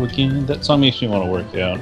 Joojkin. That song makes me want to work out.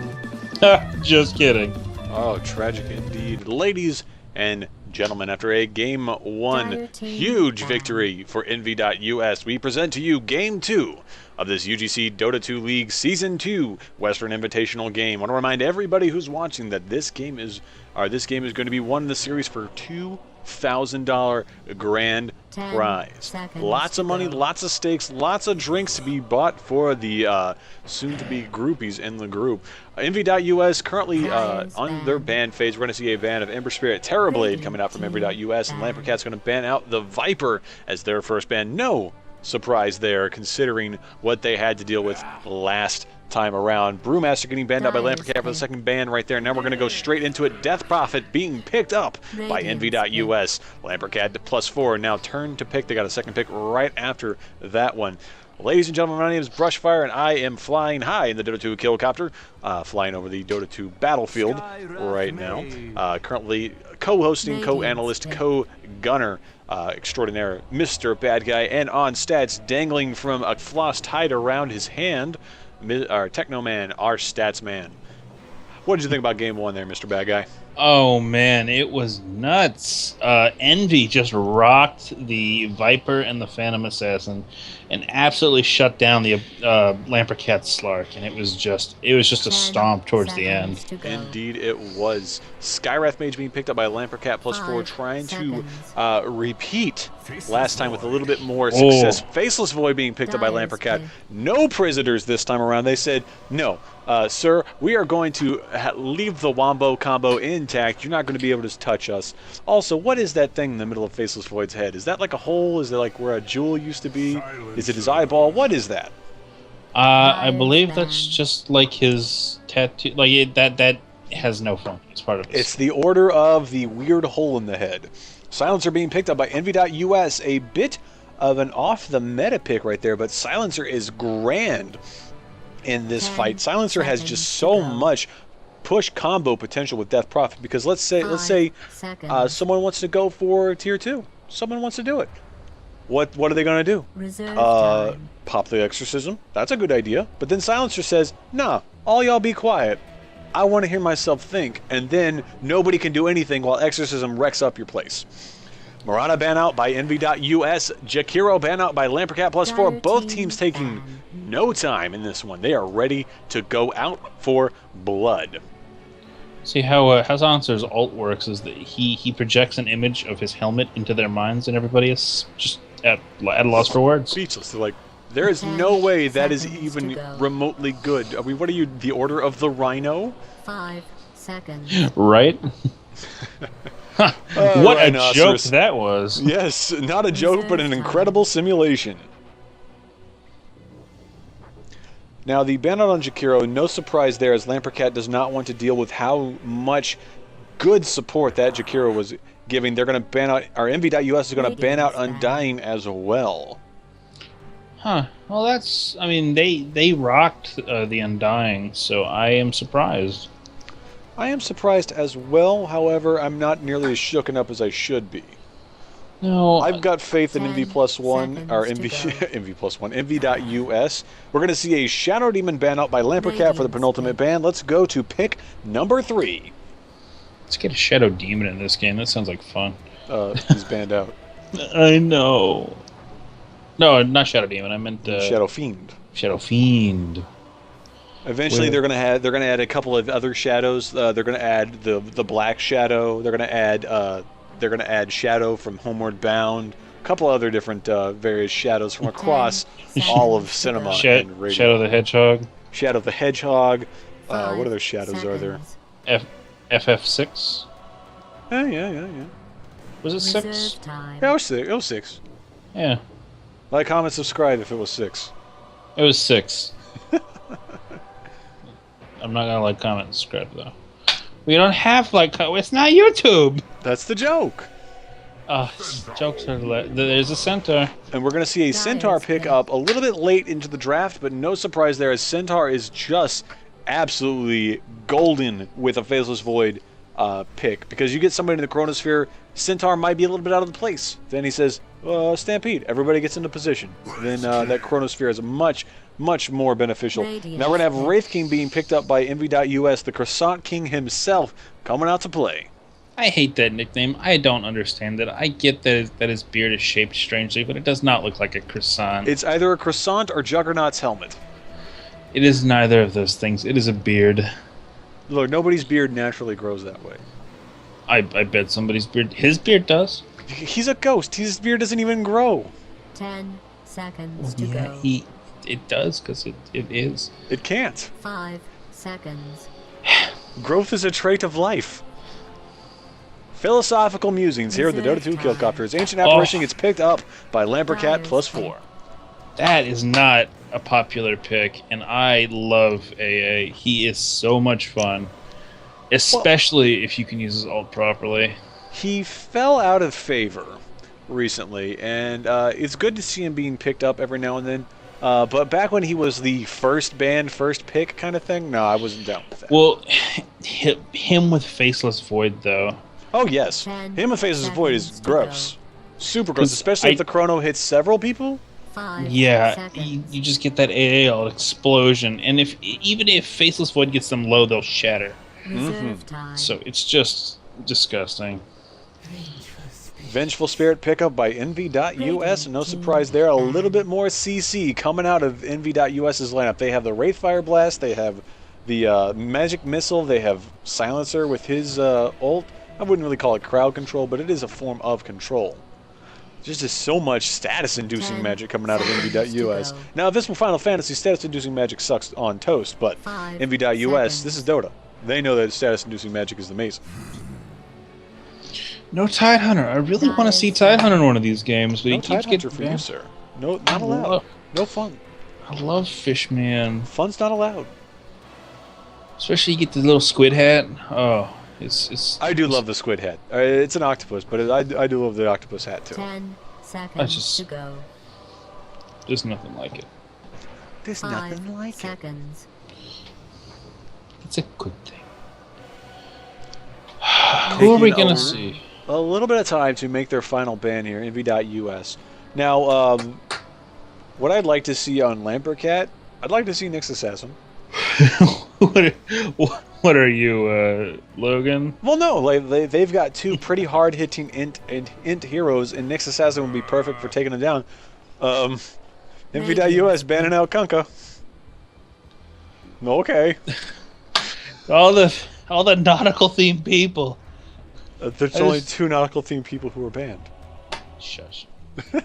Just kidding. Oh, tragic indeed. Ladies and gentlemen, after a Game 1 huge victory for Envy.us, we present to you Game 2 of this UGC Dota 2 League Season 2 Western Invitational game. I want to remind everybody who's watching that this game is going to be won in the series for $2,000 grand prize. Lots of money, lots of stakes, lots of drinks to be bought for the soon-to-be groupies in the group. Envy.us currently on their ban phase. We're going to see a ban of Ember Spirit Terrorblade coming out from Envy.us, and Lamperkat's going to ban out the Viper as their first ban. No surprise there, considering what they had to deal with last time around. Brewmaster getting banned out by Lamperkat for the second ban right there. Now we're going to go straight into it. Death Prophet being picked up by Envy.us. Lamperkat to +4. Now turn to pick. They got a second pick right after that one. Ladies and gentlemen, my name is Brushfire, and I am flying high in the Dota 2 Killcopter, flying over the Dota 2 battlefield right now. Currently co-hosting, co-analyst, co-gunner extraordinaire, Mr. Bad Guy, and on stats, dangling from a floss tied around his hand, our Technoman, our stats man. What did you think about Game 1 there, Mr. Bad Guy? Oh man, it was nuts. Envy just rocked the Viper and the Phantom Assassin, and absolutely shut down the Lamperkat Slark, and it was just a stomp towards the end. Indeed, it was. Skywrath Mage being picked up by Lamperkat +4, trying to repeat last time with a little bit more success. Faceless Void being picked up by Lamperkat. No prisoners this time around. They said, no, sir, we are going to leave the Wombo combo intact. You're not going to be able to touch us. Also, what is that thing in the middle of Faceless Void's head? Is that like a hole? Is it like where a jewel used to be? Is it his eyeball? What is that? I believe that's just like his tattoo. Like that has no function. It's part of it. It's the order of the weird hole in the head. Silencer being picked up by Envy.us. A bit of an off-the-meta pick right there, but Silencer is grand in this fight. Silencer has just so much push combo potential with Death Prophet, because let's say someone wants to go for tier 2. Someone wants to do it. What are they going to do? Pop the Exorcism. That's a good idea. But then Silencer says, nah, all y'all be quiet. I want to hear myself think, and then nobody can do anything while Exorcism wrecks up your place. Murata ban out by Envy.us. Jakiro ban out by Lamperkat +4. Both teams taking no time in this one. They are ready to go out for blood. See how Silencer's ult works is that he projects an image of his helmet into their minds, and everybody is just at a loss for words. Speechless. They're like, there is no way that is even remotely good. I mean, what are you, the Order of the Rhino? 5 seconds. Right? What a joke that was. Yes, not a joke, but an incredible simulation. Now, the ban out on Jakiro, no surprise there, as Lamperkat does not want to deal with how much good support that Jakiro was giving. They're going to ban out, our Envy.us is going to ban out Undying as well. Huh. Well, that's, I mean, they rocked the Undying, so I am surprised. I am surprised as well, however, I'm not nearly as shooken up as I should be. No, I've got faith in Envy+1, or Envy.us. We're going to see a Shadow Demon ban out by Lamperkat for the penultimate ban. Let's go to pick number 3. Let's get a Shadow Demon in this game. That sounds like fun. He's banned out. I know. No, not Shadow Demon. I meant Shadow Fiend. Shadow Fiend. Eventually, they're gonna add a couple of other shadows. They're gonna add the Black Shadow. They're gonna add Shadow from Homeward Bound. A couple other different various shadows from across all of cinema and radio. Shadow the Hedgehog. Shadow the Hedgehog. What other shadows are there? FF6. Yeah. Was it 6? Yeah, it was 6. It was 6. Yeah. Like, comment, subscribe if it was 6. It was 6. I'm not gonna like, comment, and subscribe though. We don't have like, it's not YouTube. That's the joke. Jokes are there's a Centaur. And we're gonna see a Centaur pick up a little bit late into the draft, but no surprise there, as Centaur is just absolutely golden with a Faceless Void pick, because you get somebody in the Chronosphere, Centaur might be a little bit out of the place. Then he says, Stampede, everybody gets into position. Then that Chronosphere is a much, much more beneficial. Now we're going to have Wraith King being picked up by Envy.us, the Croissant King himself, coming out to play. I hate that nickname. I don't understand it. I get that his beard is shaped strangely, but it does not look like a croissant. It's either a croissant or Juggernaut's helmet. It is neither of those things. It is a beard. Look, nobody's beard naturally grows that way. I bet somebody's beard... His beard does. He's a ghost. His beard doesn't even grow. 10 seconds to Yeah, go. it does, because it is. It can't. 5 seconds. Growth is a trait of life. Philosophical musings here at the Dota 2 Killcopters. Ancient Apparition gets picked up by Lamperkat +4. That is not a popular pick, and I love AA. He is so much fun, especially if you can use his ult properly. He fell out of favor recently, and it's good to see him being picked up every now and then. But back when he was the first banned, first pick kind of thing, no, I wasn't down with that. Well, him with Faceless Void, though. Oh, yes. Him with Faceless Void is gross. Super gross, especially if the chrono hits several people. 5 Yeah, seconds. you just get that AA ult explosion, and even if Faceless Void gets them low, they'll shatter. Reserve time. So it's just disgusting. Vengeful Spirit pickup by Envy.us. No surprise there. A little bit more CC coming out of Envy.us's lineup. They have the Wraithfire Blast. They have the Magic Missile. They have Silencer with his ult. I wouldn't really call it crowd control, but it is a form of control. Just so much status-inducing magic coming out of Envy.us. Now, if this were Final Fantasy, status-inducing magic sucks on toast, but Envy.us, this is Dota. They know that status-inducing magic is amazing. No Tidehunter. I really want to see Tidehunter in one of these games, but No he keeps Tidehunter getting for you, banned. sir. No, not allowed. No fun. I love Fishman. Fun's not allowed. Especially you get the little squid hat. Oh, it's I do love the squid hat. It's an octopus, but I do love the octopus hat too. 10 seconds to go. There's nothing like it. There's 5 seconds. It's a good thing. Who are we Taking gonna see? A little bit of time to make their final ban here, Envy.us. Now, what I'd like to see on Lamperkat, I'd like to see Nyx Assassin. What are you, Logan? Well, no, like, they've got two pretty hard-hitting int heroes, and Nyx Assassin would be perfect for taking them down. Envy.us banning out Kunkka. Okay. All the nautical themed people. There's only two nautical themed people who are banned. Shush. Can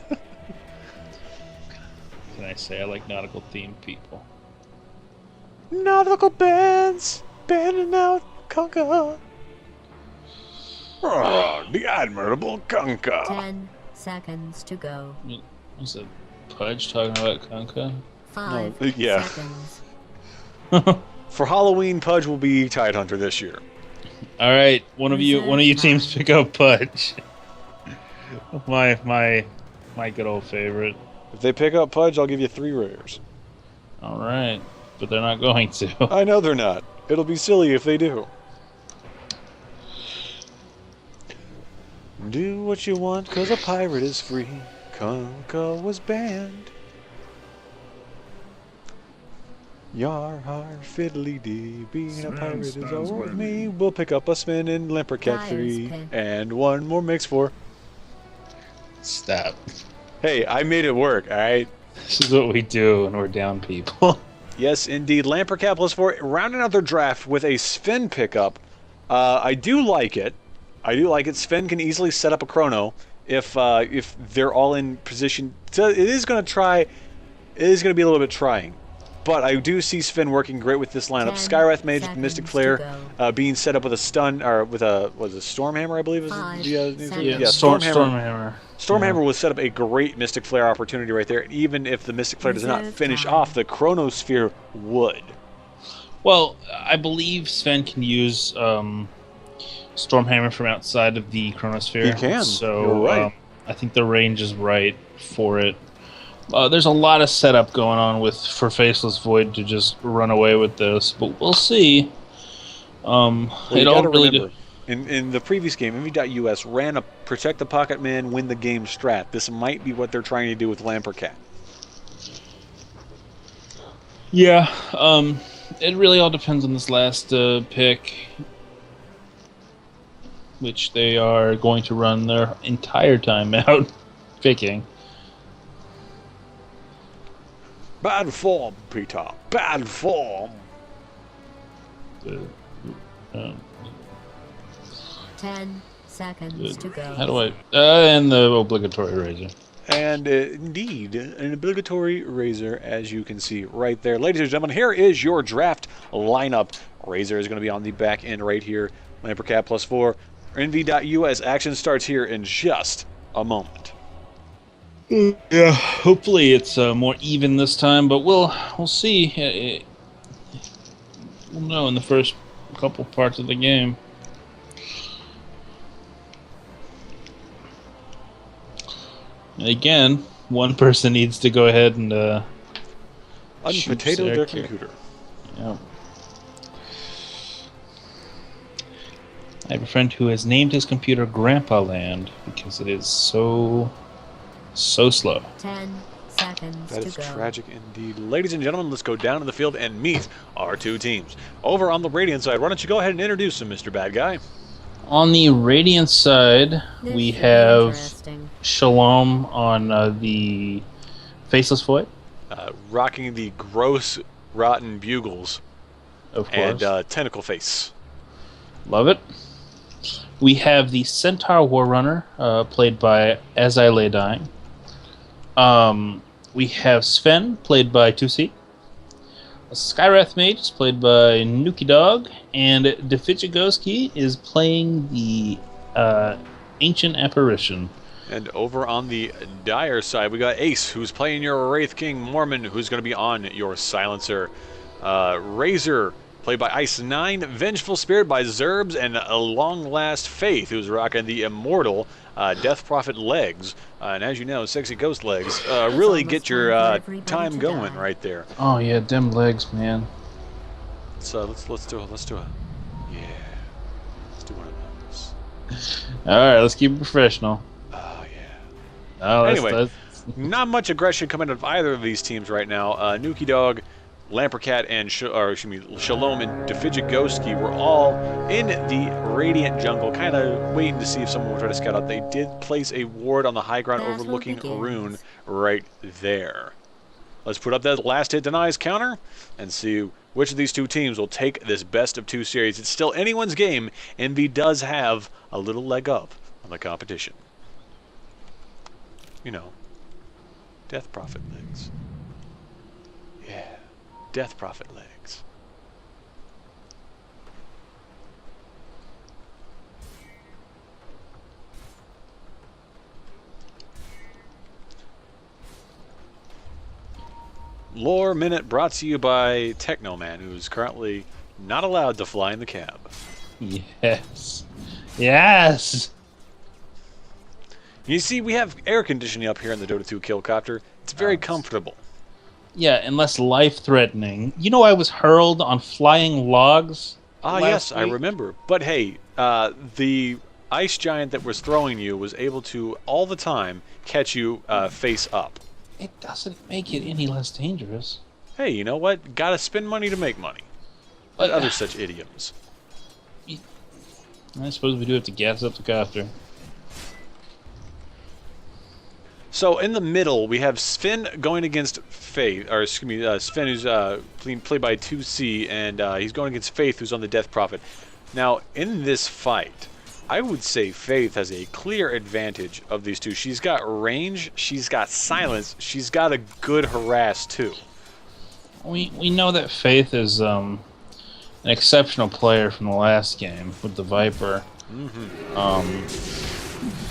I say I like nautical themed people? Nautical bands banning out Kunkka. The admirable Kunkka. 10 seconds to go. Was it Pudge talking about Kunkka? 5 yeah. seconds. For Halloween, Pudge will be Tidehunter this year. All right, one of you teams pick up Pudge. my good old favorite. If they pick up Pudge, I'll give you 3 rares. All right, but they're not going to. I know they're not. It'll be silly if they do. Do what you want, 'cause a pirate is free. Kunkka was banned. Yar har fiddly dee, being a pirate is all with me. We'll pick up a spin in Lamperkat 3 and one more mix 4. Stop. Hey, I made it work, alright? This is what we do when we're down people. Yes, indeed. Lamperkat +4 rounding out their draft with a Sven pickup. I do like it. Sven can easily set up a chrono if they're all in position. So it is going to be a little bit trying. But I do see Sven working great with this lineup. Skywrath Mage with Mystic Flare being set up with a stun, or with a Stormhammer, I believe is Stormhammer. Stormhammer will set up a great Mystic Flare opportunity right there. Even if the Mystic Flare does not finish off, the Chronosphere would. Well, I believe Sven can use Stormhammer from outside of the Chronosphere. He can. So You're right. I think the range is right for it. There's a lot of setup going on for Faceless Void to just run away with this, but we'll see. It all really remember, in the previous game, Envy.us ran a Protect the Pocket Man, win the game strat. This might be what they're trying to do with Lamperkat. Yeah, it really all depends on this last pick, which they are going to run their entire time out picking. Bad form, Peter. Bad form. Uh, 10 seconds to go. How do I? And the obligatory razor. And indeed, an obligatory razor, as you can see right there. Ladies and gentlemen, here is your draft lineup. Razor is going to be on the back end right here. Lamperkat +4. NV.US action starts here in just a moment. Yeah, hopefully it's more even this time, but we'll see. We'll know in the first couple parts of the game. Again, one person needs to go ahead and unpotato their computer. Yeah. I have a friend who has named his computer Grandpa Land because it is so slow. 10 seconds That is to go. tragic indeed. Ladies and gentlemen, let's go down to the field and meet our two teams. Over on the Radiant side, why don't you go ahead and introduce them, Mr. Bad Guy? On the Radiant side, This we should be have interesting. Shalom on the Faceless Void. Rocking the gross, rotten bugles Of and course. tentacle face. Love it. We have the Centaur Warrunner, played by As I Lay Dying. We have Sven, played by 2C. Skywrath Mage is played by Nuki Dog. And Defichigoski is playing the Ancient Apparition. And over on the Dire side, we got Ace, who's playing your Wraith King. Mormon, who's going to be on your Silencer. Razor, played by Ice9. Vengeful Spirit by Zerbs. And a Long Last Faith, who's rocking the Immortal Death Prophet legs. And as you know, Sexy Ghost legs really get your time going right there. Oh yeah, them legs, man. So let's do it. Let's do it. Yeah. Let's do one of those. Alright, let's keep it professional. Oh, yeah. Oh, Anyway, not much aggression coming out of either of these teams right now. Nuki Dog, Lamperkat, and Shalom and Defichigoski were all in the Radiant jungle, kind of waiting to see if someone would try to scout out. They did place a ward on the high ground Battle overlooking begins. Rune right there. Let's put up that last hit denies counter and see which of these two teams will take this best of two series. It's still anyone's game. Envy does have a little leg up on the competition. You know, Death Prophet legs. Yeah, Death Prophet legs. Lore Minute brought to you by Technoman, who's currently not allowed to fly in the cab. Yes. Yes! You see, we have air conditioning up here in the Dota 2 Killcopter. It's very comfortable. Yeah, and less life-threatening. You know I was hurled on flying logs Ah, yes, I remember. But hey, the ice giant that was throwing you was able to, all the time, catch you face up. It doesn't make it any less dangerous. Hey, you know what? Gotta spend money to make money. But other such idioms. I suppose we do have to gas up the copter. So in the middle, we have Sven going against Faith, or excuse me, Sven who's played by 2C, and he's going against Faith, who's on the Death Prophet. Now, in this fight, I would say Faith has a clear advantage of these two. She's got range, she's got silence, she's got a good harass too. We know that Faith is an exceptional player from the last game with the Viper.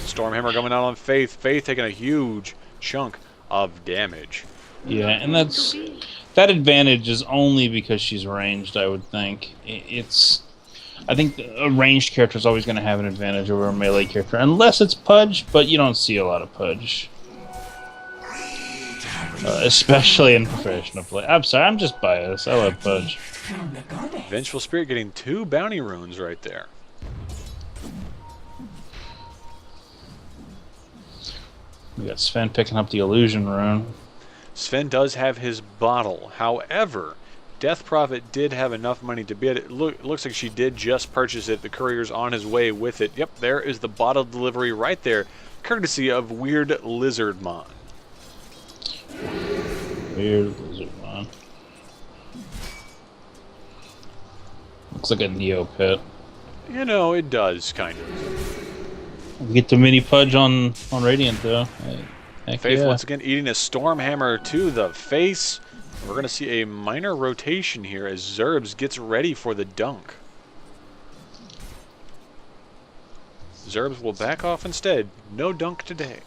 Stormhammer coming out on Faith. Faith taking a huge chunk of damage. Yeah, and that advantage is only because she's ranged, I would think. I think a ranged character is always going to have an advantage over a melee character, unless it's Pudge, but you don't see a lot of Pudge. Especially in professional play. I'm sorry, I'm just biased. I love Pudge. Vengeful Spirit getting 2 bounty runes right there. We got Sven picking up the illusion rune. Sven does have his bottle. However, Death Prophet did have enough money to bid it. Looks like she did just purchase it. The courier's on his way with it. Yep, there is the bottle delivery right there, courtesy of Weird Lizardmon. Weird Lizardmon. Looks like a Neopet. You know, it does, kind of. We get the mini Pudge on Radiant, though. Heck Faith yeah. once again eating a Stormhammer to the face. We're going to see a minor rotation here as Zerbs gets ready for the dunk. Zerbs will back off instead. No dunk today.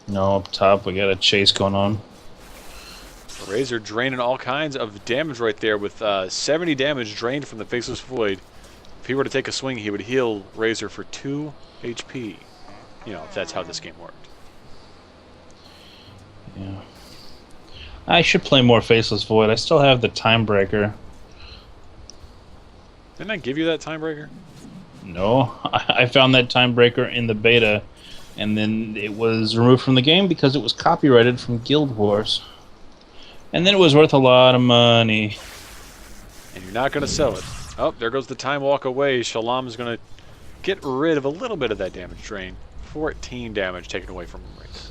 No, up top we got a chase going on. Razor draining all kinds of damage right there with 70 damage drained from the Faceless Void. If he were to take a swing, he would heal Razor for 2 HP. You know, if that's how this game worked. Yeah. I should play more Faceless Void. I still have the Time Breaker. Didn't I give you that Time Breaker? No, I found that Time Breaker in the beta, and then it was removed from the game because it was copyrighted from Guild Wars. And then it was worth a lot of money. And you're not going to sell it. Oh, there goes the Time Walk away. Shalom is going to get rid of a little bit of that damage drain. 14 damage taken away from him right there.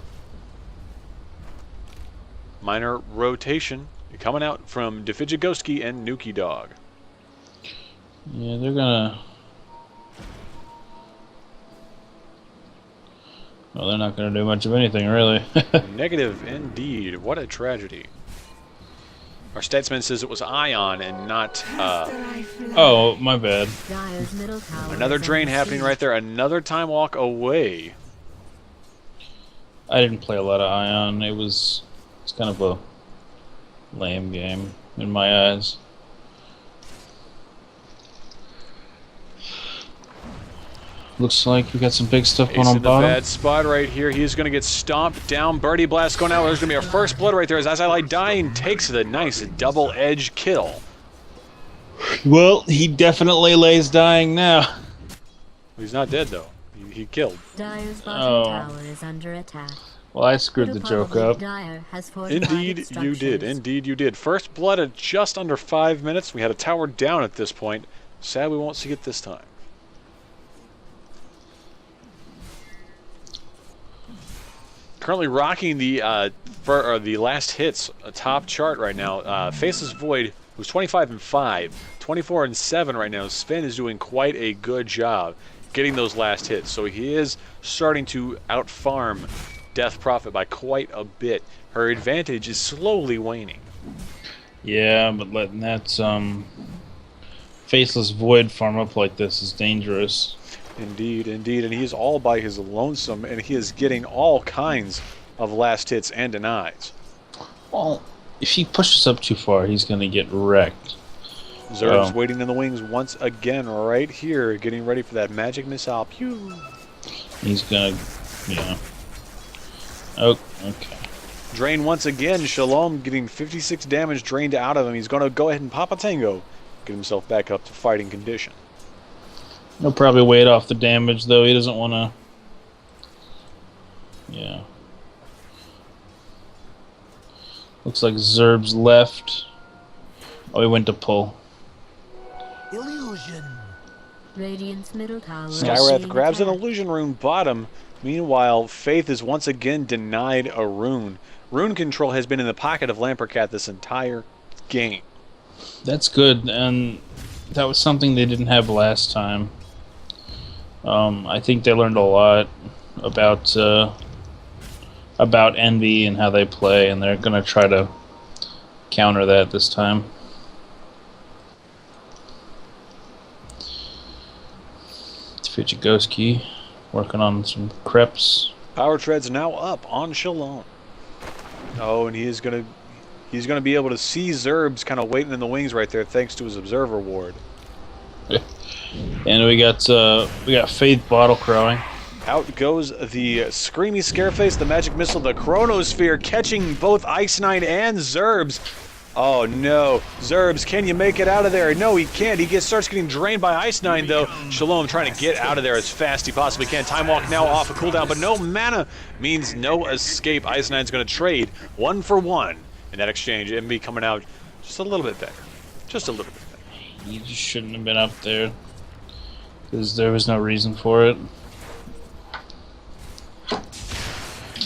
Minor rotation coming out from Defijigoski and Nuki Dog. Yeah, they're gonna... Well, they're not gonna do much of anything, really. Negative indeed. What a tragedy. Our statsman says it was Ion and not... Oh, my bad. Another drain happening right there. Another Time Walk away. I didn't play a lot of Ion. It's kind of a lame game in my eyes. Looks like we got some big stuff going Ace on in the bottom. bad spot right here. He's going to get stomped down. Birdie Blast going out. There's going to be our first blood right there as Azalai Dying takes the nice double-edge kill. Well, he definitely lays dying now. He's not dead, though. He killed. Dire's bottom tower is under attack. Well, I screwed the joke up. Indeed, you did. Indeed, you did. First blood at just under 5 minutes. We had a tower down at this point. Sad we won't see it this time. Currently rocking the last hits top chart right now. Faceless Void, who's 25-5, 24-7 right now. Sven is doing quite a good job getting those last hits, so he is starting to outfarm Death Prophet by quite a bit. Her advantage is slowly waning. Yeah, but letting that Faceless Void farm up like this is dangerous. Indeed, indeed, and he is all by his lonesome, and he is getting all kinds of last hits and denies. Well, if he pushes up too far, he's going to get wrecked. Zerb's waiting in the wings once again, right here, getting ready for that magic missile. Pew! He's going to, yeah. Oh, okay. Drain once again. Shalom getting 56 damage drained out of him. He's going to go ahead and pop a tango, get himself back up to fighting condition. He'll probably wait off the damage, though. He doesn't want to... Yeah. Looks like Zerb's left. Oh, he went to pull. Illusion. Radiant's middle tower. Skywrath grabs an illusion rune bottom. Meanwhile, Faith is once again denied a rune. Rune control has been in the pocket of Lamperkat this entire game. That's good, and that was something they didn't have last time. I think they learned a lot about Envy and how they play, and they're going to try to counter that this time. Fijigoski working on some creps. Power Tread's now up on Shalom. Oh, and he's gonna be able to see Zerbs kind of waiting in the wings right there, thanks to his Observer Ward. And we got Faith bottle crowing. Out goes the Screamy Scareface, the Magic Missile, the Chronosphere, catching both Ice Knight and Zerbs. Oh no, Zerbs, can you make it out of there? No, he can't. He starts getting drained by Ice9 though. Shalom trying to get out of there as fast as he possibly can. Time Walk now off a cooldown, but no mana means no escape. Ice9's going to trade 1 for 1 in that exchange. MB coming out just a little bit better. Just a little bit better. He just shouldn't have been up there. Because there was no reason for it.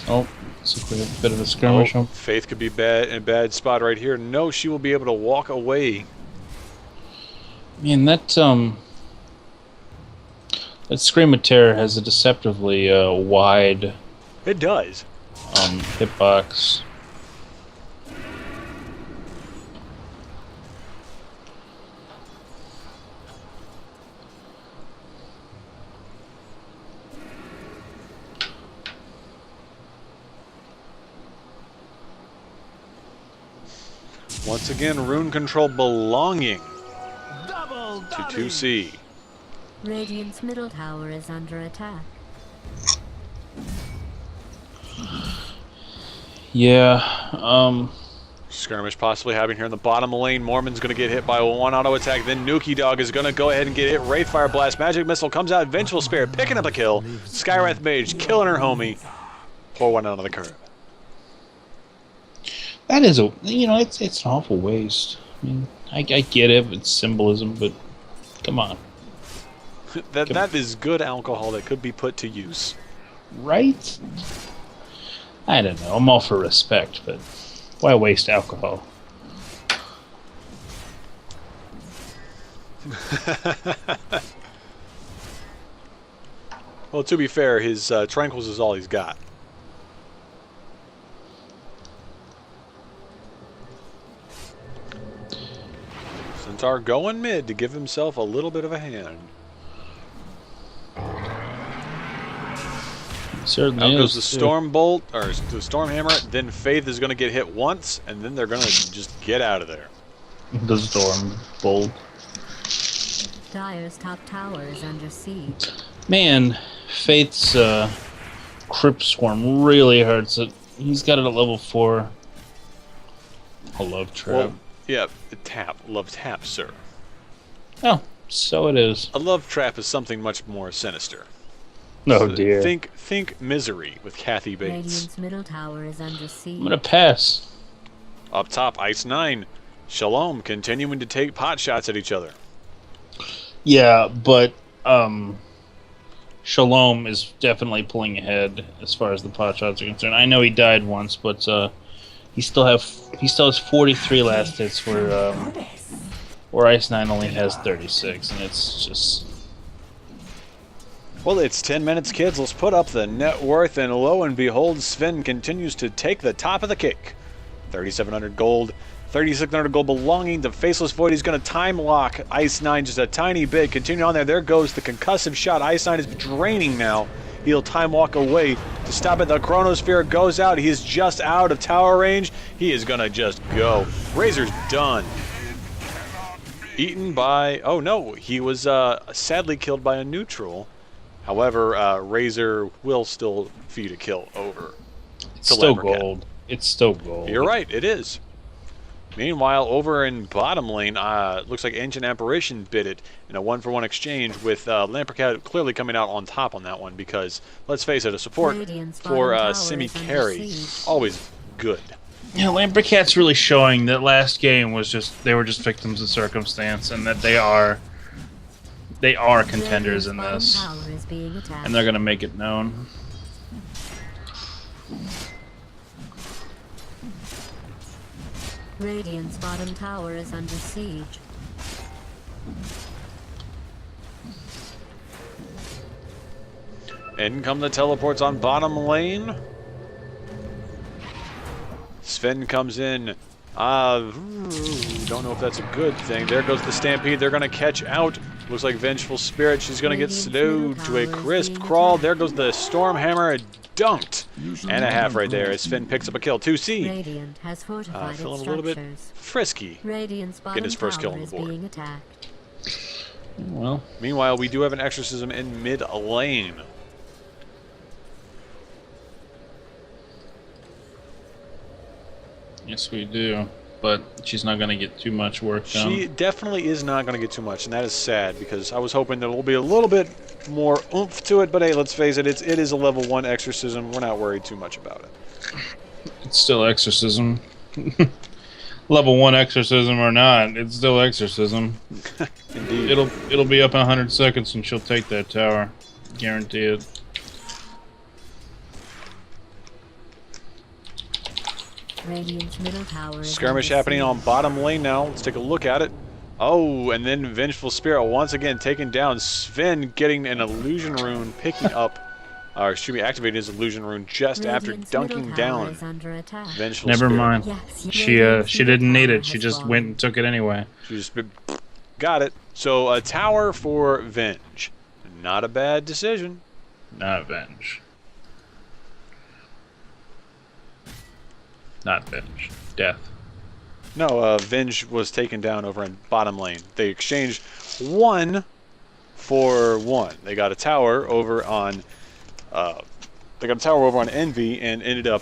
Oh, it's a bit of a skirmish. Oh, Faith could be in a bad spot right here. No, she will be able to walk away. Man, that Scream of Terror has a deceptively wide It does. hitbox. Once again, rune control belonging to 2C. Radiant's middle tower is under attack. Yeah, Skirmish possibly happening here in the bottom lane. Mormon's going to get hit by one auto attack. Then Nuki Dog is going to go ahead and get hit. Wraithfire Blast. Magic Missile comes out. Vengeful Spirit picking up a kill. Skywrath Mage killing her homie. Pour one out on the curb. that is it's an awful waste. I mean, I get it, it's symbolism, but come on. That is good alcohol that could be put to use. Right? I don't know. I'm all for respect, but why waste alcohol? Well, to be fair, his Tranquils is all he's got. Centaur going mid to give himself a little bit of a hand. Certainly Out is. goes the Storm Bolt, or the Storm Hammer, then Faith is going to get hit once, and then they're going to just get out of there. The Storm Bolt. Dire's top tower is under siege. Man, Faith's Crypt Swarm really hurts it. He's got it at level 4. I love Trap. Well, yeah, love tap, sir. Oh, so it is. A love trap is something much more sinister. Oh So dear. Think Misery with Kathy Bates. Radiant's middle tower is under siege. I'm gonna pass. Up top, Ice9. Shalom continuing to take pot shots at each other. Yeah, but Shalom is definitely pulling ahead as far as the pot shots are concerned. I know he died once, but he still has 43 last hits where Ice9 only has 36, and it's just. Well, it's 10 minutes, kids. Let's put up the net worth, and lo and behold, Sven continues to take the top of the cake. 3,700 gold, 3,600 gold belonging to Faceless Void. He's going to time lock Ice9 just a tiny bit. Continue on there. There goes the concussive shot. Ice9 is draining now. He'll time walk away to stop it. The Chronosphere goes out. He is just out of tower range. He is going to just go. Razor's done. Eaten by... Oh, no. He was sadly killed by a neutral. However, Razor will still feed a kill over. It's still gold. It's still gold. You're right, it is. Meanwhile, over in bottom lane, looks like Ancient Apparition bid it in a 1-for-1 exchange with Lamperkat clearly coming out on top on that one because, let's face it, a support for semi-carry, always good. Yeah, Lamperkat's really showing that last game was they were just victims of circumstance, and that they are contenders in this, and they're gonna make it known. Radiant's bottom tower is under siege. In come the teleports on bottom lane. Sven comes in. Don't know if that's a good thing. There goes the Stampede. They're going to catch out. Looks like Vengeful Spirit. She's going to get slowed to a crisp crawl. There goes the Storm Hammer. Dunked. And a half right there as Sven picks up a kill. 2C. Radiant has fortified Feeling its a little bit structures. frisky. Radiant's Getting his first kill on the is board. being attacked. Well, Meanwhile, we do have an Exorcism in mid lane. yes we do. but she's not going to get too much work done. She definitely is not going to get too much, and that is sad because I was hoping there will be a little bit more oomph to it. But hey, let's face it, it is a level 1 exorcism. We're not worried too much about it. It's still exorcism. Level 1 exorcism or not, it's still exorcism. Indeed. It'll be up in 100 seconds and she'll take that tower. Guaranteed. Radiant's middle tower is Skirmish under happening siege. on bottom lane now. Let's take a look at it. Oh, and then Vengeful Spirit once again taken down. Sven getting an illusion rune, picking up, or excuse me, activating his illusion rune just after Radiant's dunking middle tower down is under attack. Vengeful Never Spirit. mind. Yes, She didn't need it. She just went and took it anyway. She just got it. So a tower for Venge. Not a bad decision. Not Venge. Not Venge. Death. No, Venge was taken down over in bottom lane. They exchanged 1 for 1. They got a tower over on Envy and ended up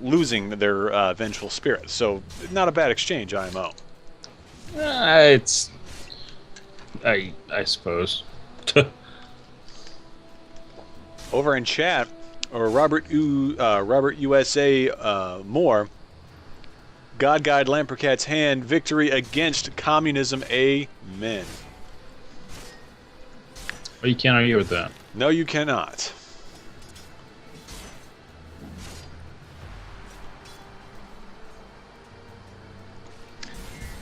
losing their Vengeful Spirit. So not a bad exchange, IMO. It's I suppose. Over in chat, or Robert USA Moore, God Guide Lamperkat's hand, victory against communism, amen. Well, you can't argue with that. No, you cannot.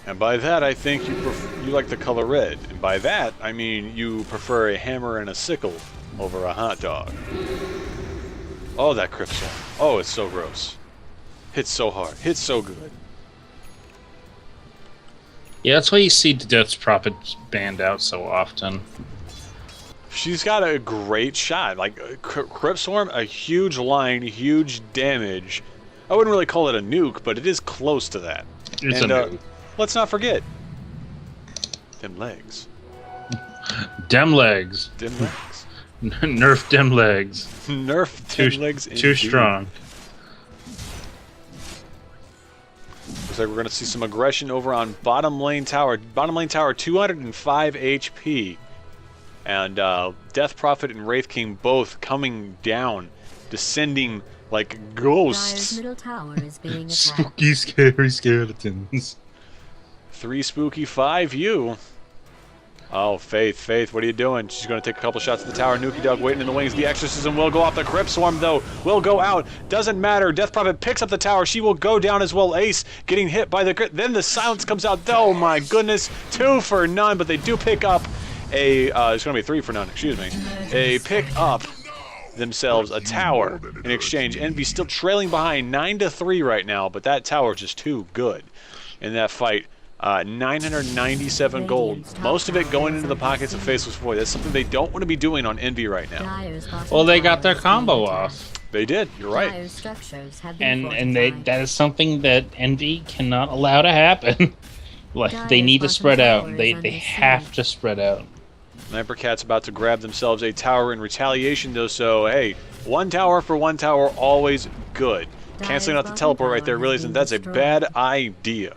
And by that, I think you like the color red. And by that, I mean you prefer a hammer and a sickle over a hot dog. Oh, that crypt swarm. Oh, it's so gross. Hits so hard. Hits so good. Yeah, that's why you see Death's Prophet banned out so often. She's got a great shot. Like, Crypt Swarm, a huge line, huge damage. I wouldn't really call it a nuke, but it is close to that. It's And, a nuke. let's not forget. Them legs. Dem legs. Dim legs. Nerf dem legs. Nerf Too, dim legs too indeed. strong. Looks like we're going to see some aggression over on bottom lane tower. Bottom lane tower, 205 HP. And Death Prophet and Wraith King both coming down, descending like Dire's ghosts. middle tower is being attacked. Spooky, scary skeletons. 3 spooky, 5 you. Oh, Faith, what are you doing? She's going to take a couple shots at the tower. Nuki Dog waiting in the wings. The exorcism will go off. The Crypt Swarm, though, will go out. Doesn't matter. Death Prophet picks up the tower. She will go down as well. Ace getting hit by the crit. Then the silence comes out. Oh, my goodness. 2 for none, but they do pick up a... it's going to be 3 for none, excuse me. A pick up themselves a tower in exchange. Envy still trailing behind 9-3 right now, but that tower is just too good in that fight. 997 gold. Most of it going into the pockets of Faceless Void. That's something they don't want to be doing on Envy right now. Dire's bottom Well, they got tower their is being combo attacked. off. They did. You're right. Dire's structures have been And fortified. that is something that Envy cannot allow to happen. Like, they Dire's need to bottom spread tower out. is They under have siege. to spread out. Lamperkat's about to grab themselves a tower in retaliation, though, so hey, 1 tower for 1 tower, always good. Canceling out the bottom teleport right tower there, has realizing been that's a destroyed. bad idea.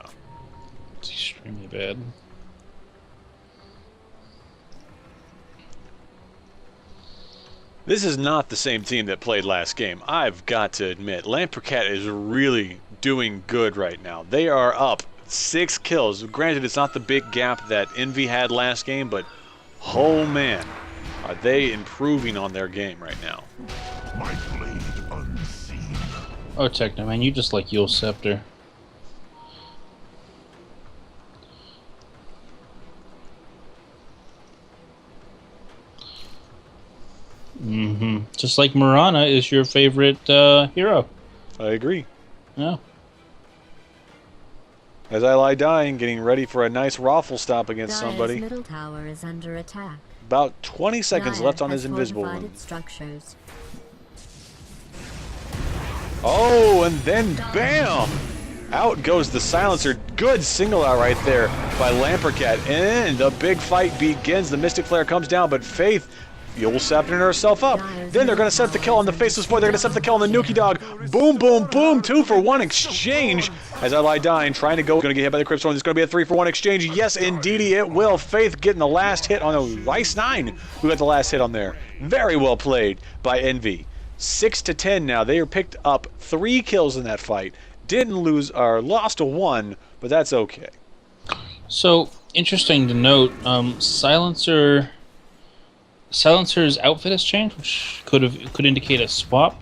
It's extremely bad. This is not the same team that played last game. I've got to admit, Lamperkat is really doing good right now. They are up 6 kills. Granted, it's not the big gap that Envy had last game, but oh man, are they improving on their game right now. My blade unseen. Oh, Technoman, you just like Yule Scepter. Just like Mirana is your favorite hero. I agree. Yeah. As I lie dying, getting ready for a nice raffle stop against Dire's somebody. middle tower is under attack. About 20 seconds Dire left on has his invisible fortified rune. its structures. Oh, and then bam! Out goes the silencer. Good single out right there by Lamperkat. And the big fight begins. The Mystic Flare comes down, but Faith Yul Sapling herself up. Then they're going to set the kill on the Faceless Void. They're going to set the kill on the Nuki Dog. Boom, boom, boom. 2-for-1 exchange. As I lie dying, trying to go. Going to get hit by the Crypt Storm. It's going to be a 3-for-1 exchange. Yes, indeedy it will. Faith getting the last hit on the Rice 9. Who got the last hit on there. Very well played by Envy. 6-10 now. They are picked up 3 kills in that fight. Didn't lose, or lost a 1, but that's okay. So, interesting to note, Silencer's outfit has changed, which could indicate a swap.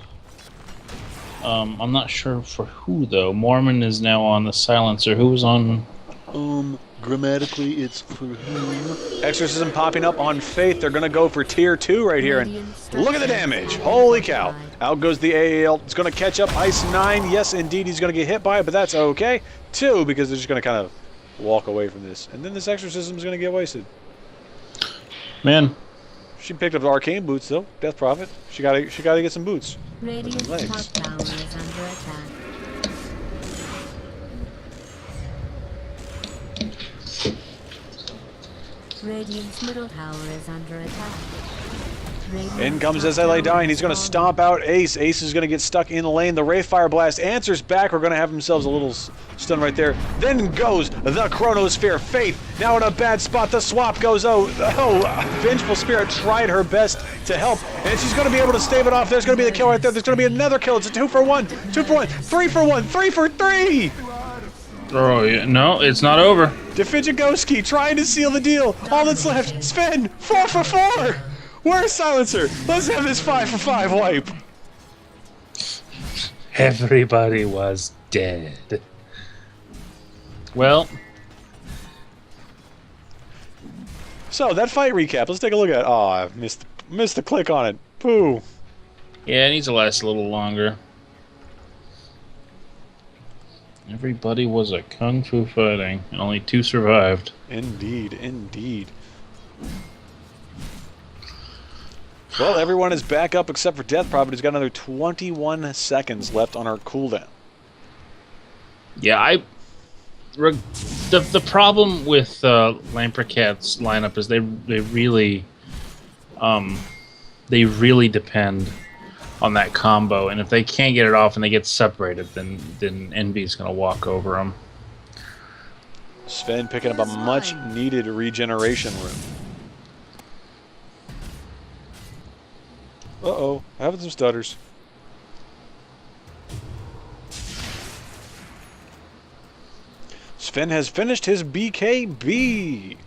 I'm not sure for who though. Mormon is now on the Silencer. Who was on? Grammatically, it's for whom? Exorcism popping up on Faith. They're gonna go for tier 2 right here, and look at the damage! Holy cow! Out goes the AAL. It's gonna catch up Ice 9. Yes, indeed, he's gonna get hit by it, but that's okay. 2 because they're just gonna kind of walk away from this, and then this Exorcism is gonna get wasted. Man. She picked up the arcane boots though. Death Prophet. She gotta get some boots. Radiant's Legs. top tower is under attack. Radiant's middle tower is under attack. In comes as I lay dying. He's going to stomp out Ace. Ace is going to get stuck in the lane. The Wraithfire Blast answers back. We're going to have themselves a little stun right there. Then goes the Chronosphere. Faith now in a bad spot. The swap goes. Oh, Vengeful Spirit tried her best to help, and she's going to be able to stave it off. There's going to be the kill right there. There's going to be another kill. It's a 2-for-1, 2-for-1, 3-for-1, 3-for-3. Oh, yeah. No, it's not over. Defijigoski trying to seal the deal. All that's left. Sven, 4-for-4. Where's Silencer? Let's have this 5-for-5 wipe. Everybody was dead. Well. So, that fight recap. Let's take a look at it. Oh, I missed the click on it. Pooh. Yeah, it needs to last a little longer. Everybody was a kung fu fighting, and only 2 survived. Indeed, indeed. Well, everyone is back up except for Death Prophet, who's got another 21 seconds left on her cooldown. Yeah, the problem with Lamperkat's lineup is they really depend on that combo, and if they can't get it off and they get separated, then Envy's gonna walk over them. Sven picking up a much needed regeneration room. Uh-oh, having some stutters. Sven has finished his BKB.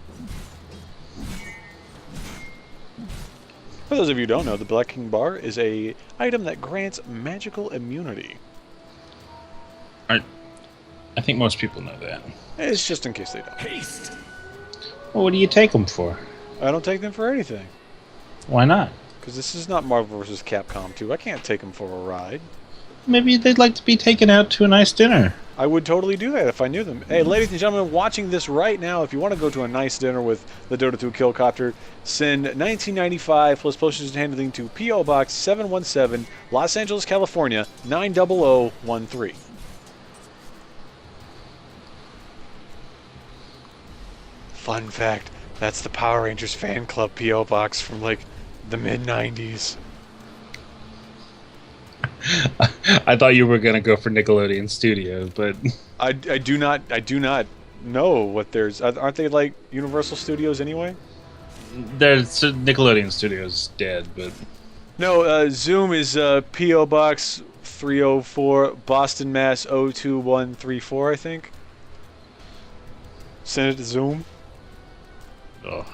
For those of you who don't know, the Black King Bar is a item that grants magical immunity. I think most people know that. It's just in case they don't. Haste. Well, what do you take them for? I don't take them for anything. Why not? Because this is not Marvel vs. Capcom 2. I can't take them for a ride. Maybe they'd like to be taken out to a nice dinner. I would totally do that if I knew them. Hey, ladies and gentlemen, watching this right now, if you want to go to a nice dinner with the Dota 2 Killcopter, send $19.95 plus postage and handling to P.O. Box 717, Los Angeles, California, 90013. Fun fact, that's the Power Rangers fan club P.O. Box from, like, the mid-90s. I thought you were gonna go for Nickelodeon Studios, but I do not know what there's. Aren't they like Universal Studios anyway? there's Nickelodeon Studios dead, but No, Zoom is P.O. Box 304, Boston, Mass. 02134, I think. Send it to Zoom. oh.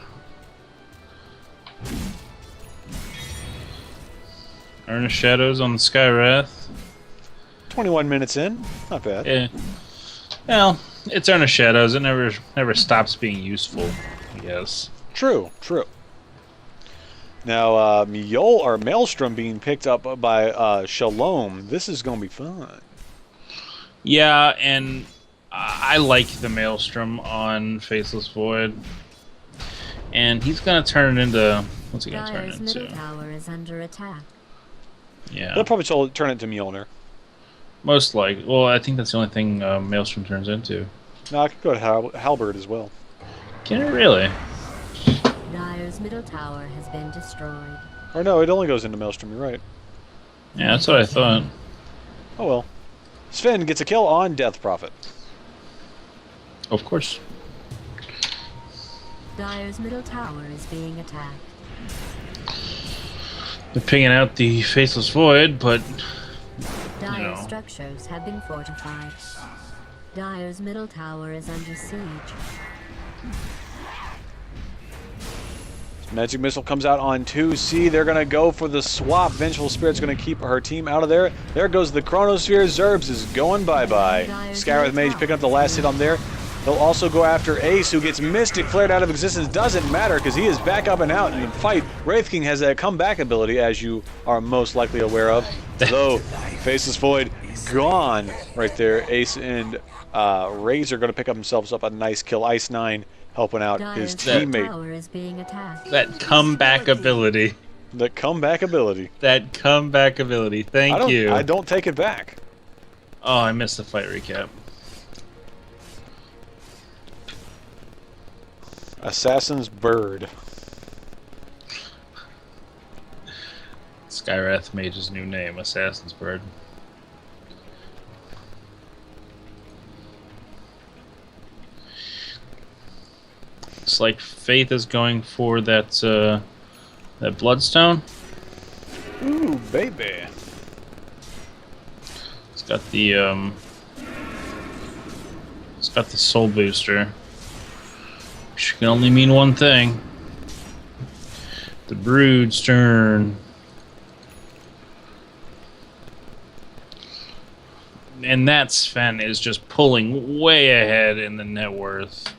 Earnest Shadows on the Skywrath. 21 minutes in, not bad. Yeah. Well, it's Earnest Shadows. It never stops being useful, I guess. True, true. Now, Mjol or Maelstrom being picked up by Shalom. This is going to be fun. Yeah, and I like the Maelstrom on Faceless Void. And he's going to turn it into... What's he going to turn it Dyer's middle into? tower is under attack. Yeah. They'll probably turn it to Mjolnir. Most likely. Well, I think that's the only thing Maelstrom turns into. No, I could go to Halberd as well. Can it really? Dire's middle tower has been destroyed. Or no, it only goes into Maelstrom, you're right. Yeah, that's what I thought. Oh well. Sven gets a kill on Death Prophet. Of course. Dire's middle tower is being attacked. They're picking out the Faceless Void, but... Dire's No. structures have been fortified. Dire's middle tower is under siege. Magic Missile comes out on 2C. They're going to go for the swap. Vengeful Spirit's going to keep her team out of there. There goes the Chronosphere. Zerbs is going bye-bye. Skywrath Mage picking up the last hit on there. They'll also go after Ace, who gets Mystic flared out of existence. Doesn't matter, because he is back up and out in the fight. Wraith King has a comeback ability, as you are most likely aware of. Though, Faceless Void gone right there. Ace and Razor going to pick up themselves up a nice kill. Ice 9 helping out his Dire's middle teammate. tower is being attacked. That comeback ability. The comeback ability. That comeback ability. Thank you. I don't take it back. Oh, I missed the fight recap. Assassin's Bird. Skywrath Mage's new name, Assassin's Bird. Looks like Faith is going for that that Bloodstone. Ooh, baby. It's got the Soul Booster. Which can only mean one thing. The Brood's turn. And that Sven is just pulling way ahead in the net worth.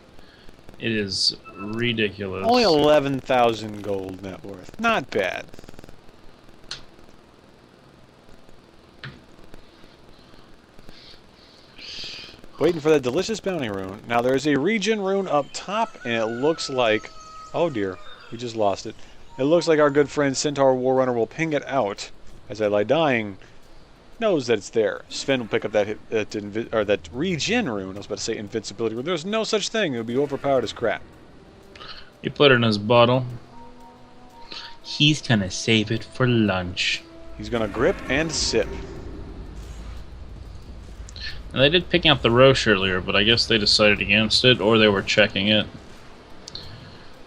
It is ridiculous. Only 11,000 gold net worth. Not bad. Waiting for that delicious bounty rune. Now there's a regen rune up top, and it looks like... Oh dear, we just lost it. It looks like our good friend Centaur Warrunner will ping it out, as I lie dying, knows that it's there. Sven will pick up that that regen rune. I was about to say invincibility rune. There's no such thing. It would be overpowered as crap. He put it in his bottle. He's gonna save it for lunch. He's gonna grip and sip. And they did pick out the Roche earlier, but I guess they decided against it, or they were checking it.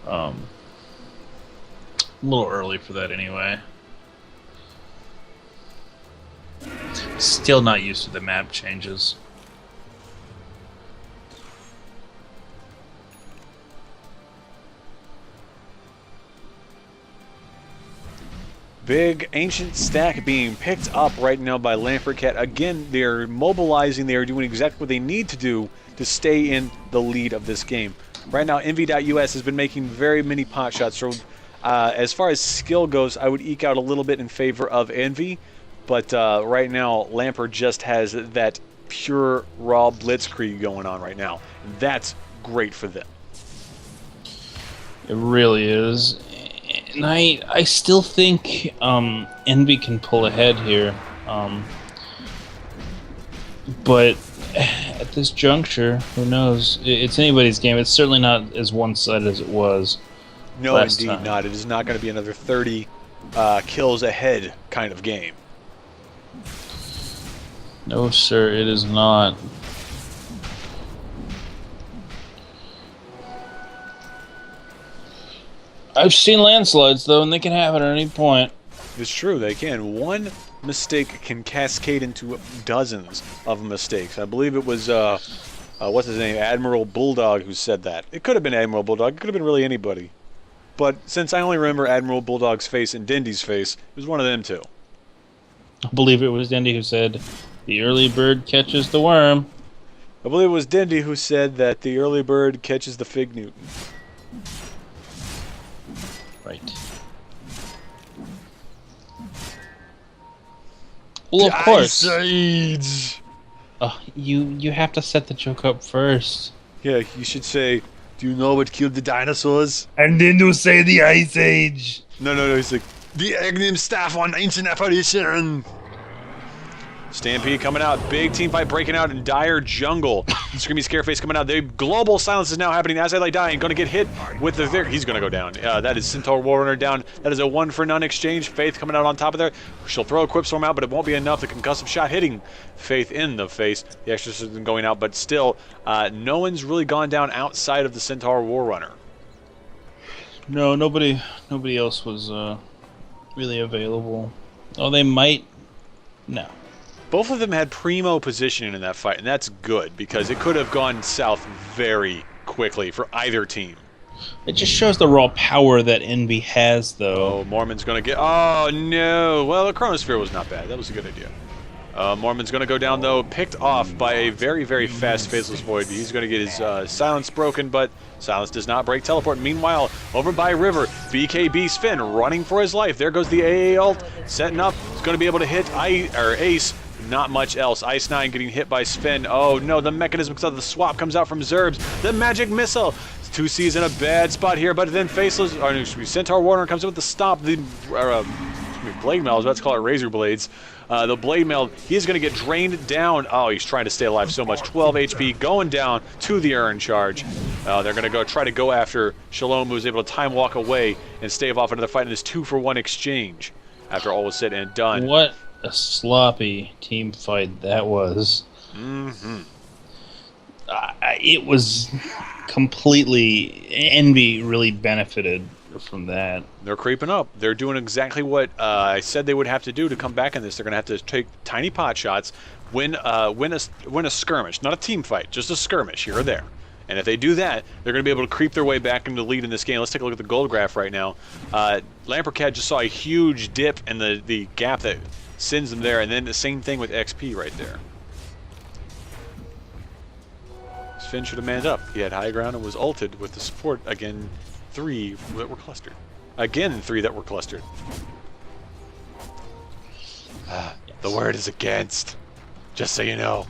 A little early for that anyway. Still not used to the map changes. Big ancient stack being picked up right now by Lamperkat. Again, they're mobilizing. They are doing exactly what they need to do to stay in the lead of this game. Right now, Envy.us has been making very many pot shots. So, as far as skill goes, I would eke out a little bit in favor of Envy. But right now, Lamper just has that pure, raw blitzkrieg going on right now. That's great for them. It really is. And I still think Envy can pull ahead here. But at this juncture, who knows? It's anybody's game. It's certainly not as one-sided as it was. No, last indeed time. not. It is not going to be another 30 kills ahead kind of game. No, sir, it is not. I've seen landslides, though, and they can happen at any point. It's true, they can. One mistake can cascade into dozens of mistakes. I believe it was, what's his name, Admiral Bulldog who said that. It could have been Admiral Bulldog. It could have been really anybody. But since I only remember Admiral Bulldog's face and Dindy's face, it was one of them two. I believe it was Dindy who said, "The early bird catches the worm." I believe it was Dindy who said that the early bird catches the fig Newton. Right. Well, of course. You have to set the joke up first. Yeah, you should say, "Do you know what killed the dinosaurs?" And then you say the Ice Age. No, he's like, "The Agnim staff on ancient apparition." Stampede coming out. Big team fight breaking out in Dire Jungle. Screamy Scareface coming out. The global silence is now happening as I lay dying. Going to get hit with the he's going to go down. That is Centaur Warrunner down. That is a 1-for-none exchange. Faith coming out on top of there. She'll throw a Quip Storm out, but it won't be enough. The concussive shot hitting Faith in the face. The Exorcism going out, but still, no one's really gone down outside of the Centaur Warrunner. No, nobody else was really available. Oh, they might. No. Both of them had primo positioning in that fight, and that's good because it could have gone south very quickly for either team. It just shows the raw power that Envy has, though. Oh, Mormon's going to get... Oh, no. Well, the Chronosphere was not bad. That was a good idea. Mormon's going to go down, though, picked off by a very, very fast Faceless Void. He's going to get his silence broken, but silence does not break teleport. Meanwhile, over by River, BKB Spin running for his life. There goes the AA ult, setting up. He's going to be able to hit Ace. Not much else. Ice 9 getting hit by Spin. Oh, no, the mechanism because of the swap comes out from Zerbs. The magic missile. 2C's in a bad spot here, but then Faceless, or no, Centaur Warner comes in with the stop. The Blade Mail, I was about to call it Razor Blades. The Blade Mail, he's going to get drained down. Oh, he's trying to stay alive so much. 12 HP going down to the Urn Charge. They're going to try to go after Shalom, who's able to time walk away and stave off another fight in this 2-for-1 exchange after all was said and done. What a sloppy team fight that was. Mm-hmm. It was completely... Envy really benefited from that. They're creeping up. They're doing exactly what I said they would have to do to come back in this. They're going to have to take tiny pot shots, win a skirmish, not a team fight, just a skirmish here or there. And if they do that, they're going to be able to creep their way back into the lead in this game. Let's take a look at the gold graph right now. Lamperkat just saw a huge dip in the gap that sends them there, and then the same thing with XP right there. Finn should have manned up. He had high ground and was ulted with the support. Again, 3 that were clustered. Again, 3 that were clustered. The word is against. Just so you know.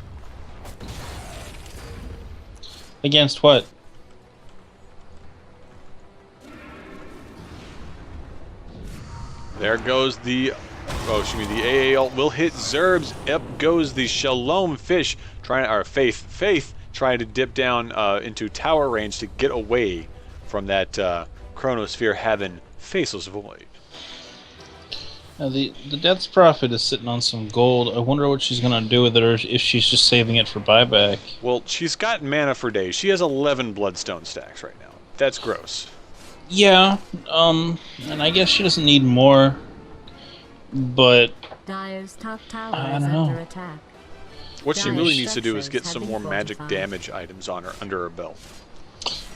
Against what? There goes the... Oh, excuse me, the AA ult will hit Zerbs. Up goes the Shalom Fish, Faith trying to dip down into tower range to get away from that Chronosphere having Faceless Void. Now the Death's Prophet is sitting on some gold. I wonder what she's going to do with it, or if she's just saving it for buyback. Well, she's got mana for days. She has 11 Bloodstone stacks right now. That's gross. Yeah, and I guess she doesn't need more, but Dire's top tower I is don't know. under attack. What she Dire really needs to do is get structures some have more been magic fortified. damage items on her under her belt.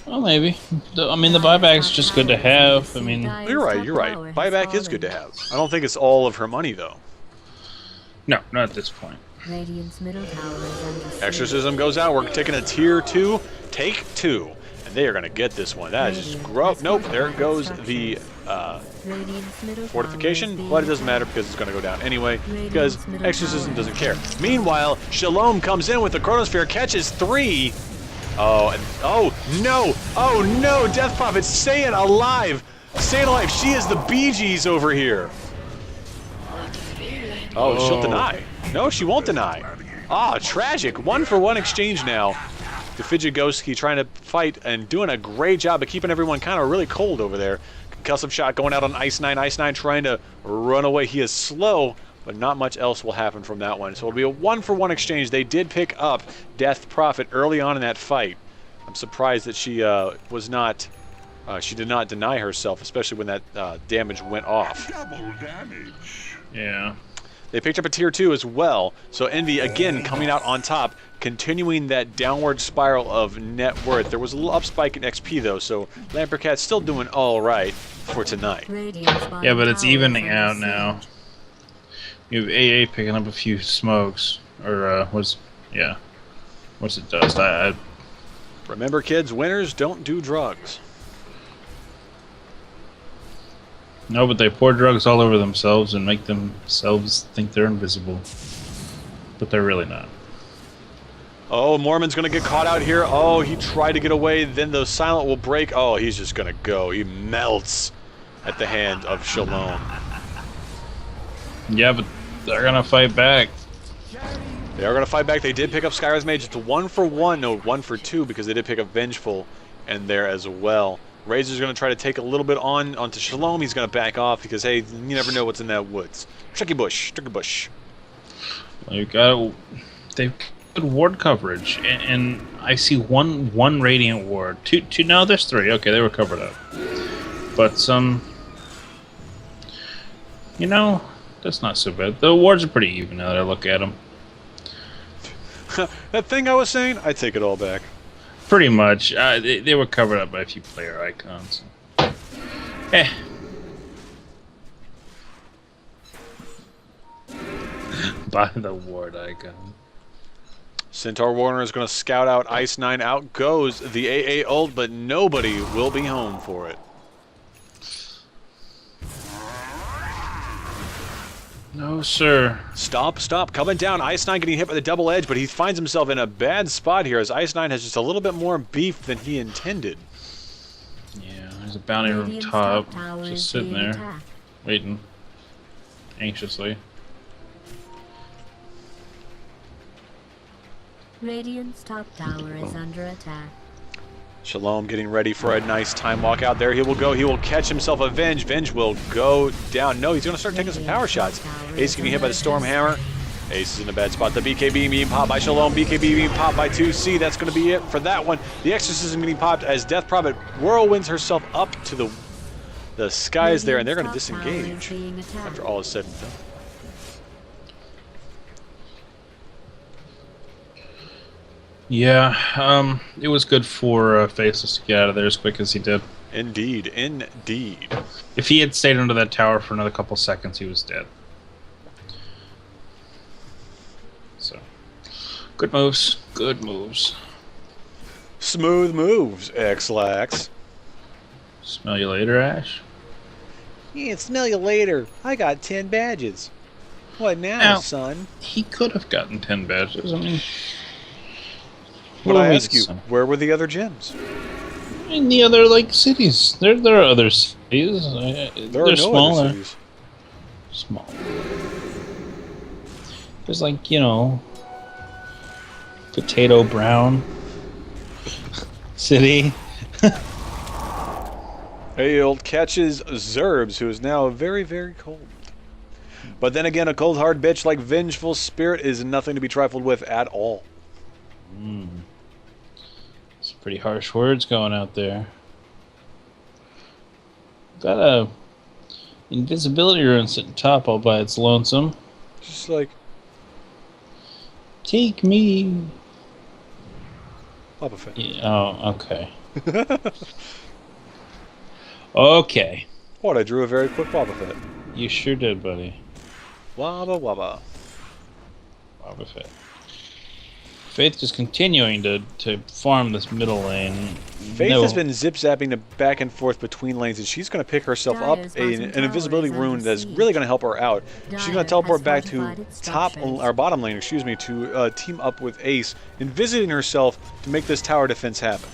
well, maybe. I mean, the buyback's just good to have. I mean, You're right. Buyback is good to have. I don't think it's all of her money though. no, not at this point. Radiant's middle tower is under siege. Exorcism goes out. We're taking a tier 2, take 2, and they are going to get this one. That is just gross. Nope. There goes the Radiant's middle fortification, tower is but it being doesn't matter because it's going to go down anyway, because Radiant's middle Exorcism tower doesn't is care. down. Meanwhile, Shalom comes in with the Chronosphere, catches 3. Oh, and, oh no, Death Prophet staying alive. Staying alive. She is the Bee Gees over here. Oh, she'll deny. No, she won't deny. Ah, tragic. 1-for-1 exchange now. Defijigoski trying to fight and doing a great job of keeping everyone kind of really cold over there. Concussive shot going out on Ice 9. Ice 9 trying to run away. He is slow, but not much else will happen from that one. So it'll be a 1-for-1 exchange. They did pick up Death Prophet early on in that fight. I'm surprised that she was not... she did not deny herself, especially when that damage went off. Double damage. Yeah. They picked up a tier 2 as well, so Envy again coming out on top, continuing that downward spiral of net worth. There was a little up spike in XP though, so Lamperkat's still doing all right for tonight. Radiant's bottom Yeah, but it's tower is evening under out now. siege. You have AA picking up a few smokes, or what's it dust? I Remember kids, winners don't do drugs. no, but they pour drugs all over themselves and make themselves think they're invisible, but they're really not. Oh, Mormon's gonna get caught out here. Oh, he tried to get away, then the silent will break. Oh, he's just gonna go. He melts at the hand of Shalom. Yeah, but they're gonna fight back. They are going to fight back. They did pick up Skyra's Mage. It's 1 for 1. No, 1 for 2 because they did pick up Vengeful in there as well. Razor's going to try to take a little bit onto Shalom. He's going to back off because, hey, you never know what's in that woods. Tricky bush. Tricky bush. Well, they've good ward coverage, and I see one Radiant ward. Two. No, there's 3. Okay, they were covered up. But you know, that's not so bad. The wards are pretty even now that I look at them. That thing I was saying, I take it all back. Pretty much. They were covered up by a few player icons. By the ward icon. Centaur Warner is going to scout out Ice 9. Out goes the AA ult, but nobody will be home for it. No, sir. Stop. Coming down. Ice 9 getting hit by the double edge, but he finds himself in a bad spot here as Ice 9 has just a little bit more beef than he intended. Yeah, there's a bounty room top. Just sitting there. Waiting. Anxiously. Radiant's top tower is under attack. Shalom getting ready for a nice time walk out there. He will go. He will catch himself a Venge. Venge will go down. No, he's going to start taking some power shots. Ace getting hit by the Storm Hammer. Ace is in a bad spot. The BKB being popped by Shalom. BKB being popped by 2C. That's going to be it for that one. The Exorcism getting popped as Death Prophet whirlwinds herself up to the skies there, and they're going to disengage after all is said and done. Yeah, it was good for Faceless to get out of there as quick as he did. Indeed, indeed. If he had stayed under that tower for another couple seconds, he was dead. So, good moves. Good moves. Smooth moves, X-Lax. Smell you later, Ash? Yeah, smell you later. I got 10 badges. What now, son? He could have gotten 10 badges. I mean... But I ask you, where were the other gyms? In the other, like, cities. There are other cities. They're smaller. Other cities. Small. There's, like, you know... Potato Brown City. Hailed catches Zerbs, who is now very, very cold. But then again, a cold hard bitch like Vengeful Spirit is nothing to be trifled with at all. Some pretty harsh words going out there. Got a invisibility rune sitting top all by its lonesome. Just like... Take me. Papa Fett. Yeah, oh, okay. Okay. What, I drew a very quick Wobba Fett. You sure did, buddy. Wobba Wobba. Wobba Fett. Faith just continuing to farm this middle lane. Faith has been zip-zapping back and forth between lanes, and she's going to pick herself up an invisibility rune that's really going to help her out. She's going to teleport back to bottom lane, excuse me, to team up with Ace, and visiting herself to make this tower defense happen.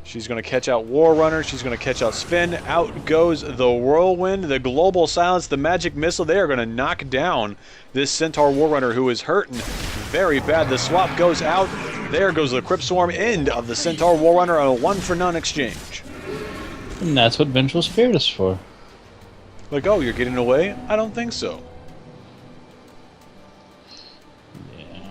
She's going to catch out War Runner. She's going to catch out Sven. Out goes the Whirlwind, the Global Silence, the Magic Missile. They are going to knock down this Centaur War Runner who is hurting very bad. The swap goes out. There goes the Crypt Swarm. End of the Centaur War Runner on a 1-for-none exchange. And that's what Vengeful Spirit is for. Like, oh, you're getting away? I don't think so. Yeah.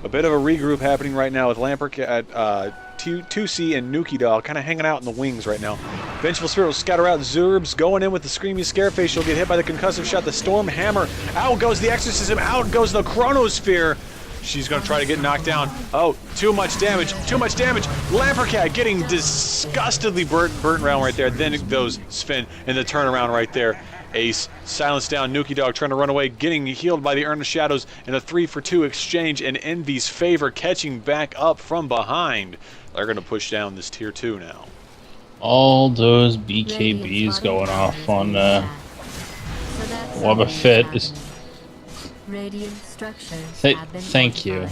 A bit of a regroup happening right now with Lamperkat, 2C and Nuki Dog kind of hanging out in the wings right now. Vengeful Spirit will scatter out. Zerbs going in with the Screamy Scareface. She'll get hit by the concussive shot. The Storm Hammer. Out goes the Exorcism. Out goes the Chronosphere. She's going to try to get knocked down. Oh, too much damage. Too much damage. Lamperkat getting disgustedly burnt around right there. Then it goes Sven in the turnaround right there. Ace silenced down. Nuki Dog trying to run away, getting healed by the Urn of Shadows in a 3-for-2 exchange in Envy's favor, catching back up from behind. They're going to push down this tier 2 now. All those BKBs going off on Wobba Fett. Thank you.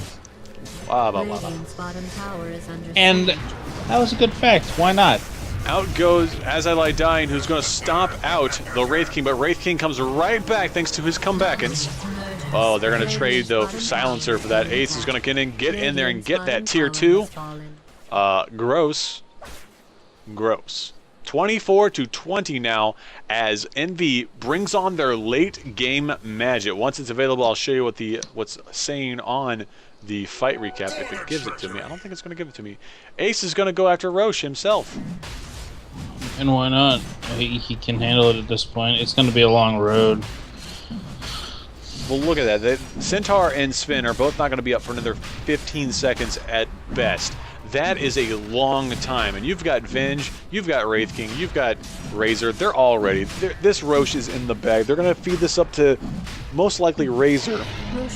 Wobba Wobba. And that was a good fact. Why not? Out goes As I Lie Dying, who's going to stomp out the Wraith King, but Wraith King comes right back thanks to his comebackins. Oh, they're going to trade, though, for Silencer for that. Ace is going to get in there and get that Tier 2. Gross. Gross. 24-20 now as Envy brings on their late game magic. Once it's available, I'll show you what's saying on the fight recap if it gives it to me. I don't think it's going to give it to me. Ace is going to go after Roche himself. And why not? He can handle it at this point. It's going to be a long road. Well, look at that. Centaur and Spin are both not going to be up for another 15 seconds at best. That is a long time. And you've got Venge, you've got Wraith King, you've got Razor. They're all ready. This Roche is in the bag. They're going to feed this up to most likely Razor.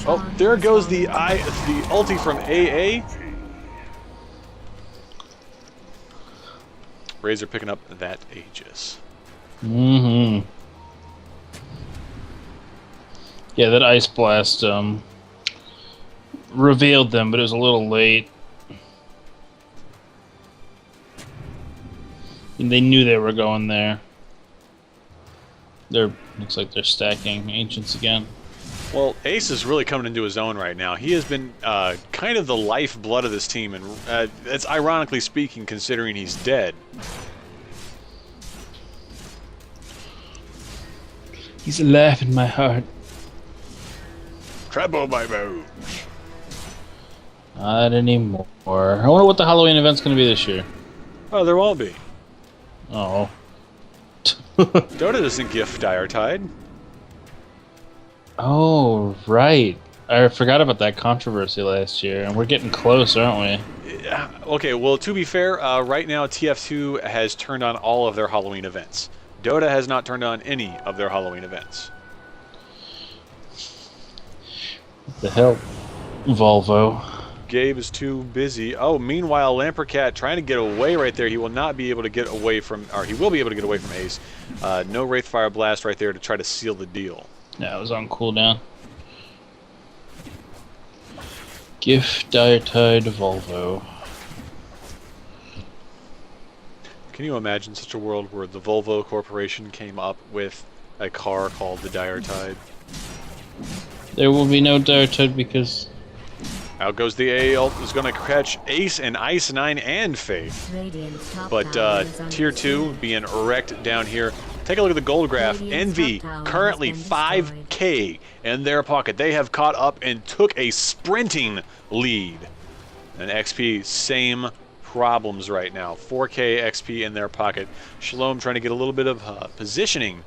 Oh, there goes the ulti from AA. Razor picking up that Aegis. Mm-hmm. Yeah, that Ice Blast revealed them, but it was a little late. And they knew they were going there. Looks like they're stacking Ancients again. Well, Ace is really coming into his own right now. He has been kind of the lifeblood of this team, and it's ironically speaking, considering he's dead. He's alive in my heart. Treble my bones. Not anymore. I wonder what the Halloween event's going to be this year. Oh, there won't be. Oh. Dota doesn't gift Dire Tide. Oh, right. I forgot about that controversy last year, and we're getting close, aren't we? Yeah. Okay, well, to be fair, right now TF2 has turned on all of their Halloween events. Dota has not turned on any of their Halloween events. What the hell? Volvo. Gabe is too busy. Oh, meanwhile, Lamperkat trying to get away right there. He will not be able to get away from, or he will be able to get away from Ace. No Wraithfire Blast right there to try to seal the deal. Yeah, it was on cooldown. Gift Diatide Volvo. Can you imagine such a world where the Volvo Corporation came up with a car called the Dire Tide? There will be no Diatide because... Out goes the A ult, is going to catch Ace and Ice9 and Faith. But Tier 2 being wrecked down here. Take a look at the gold graph. Envy currently 5K in their pocket. They have caught up and took a sprinting lead. And XP, same problems right now. 4K XP in their pocket. Shalom trying to get a little bit of positioning.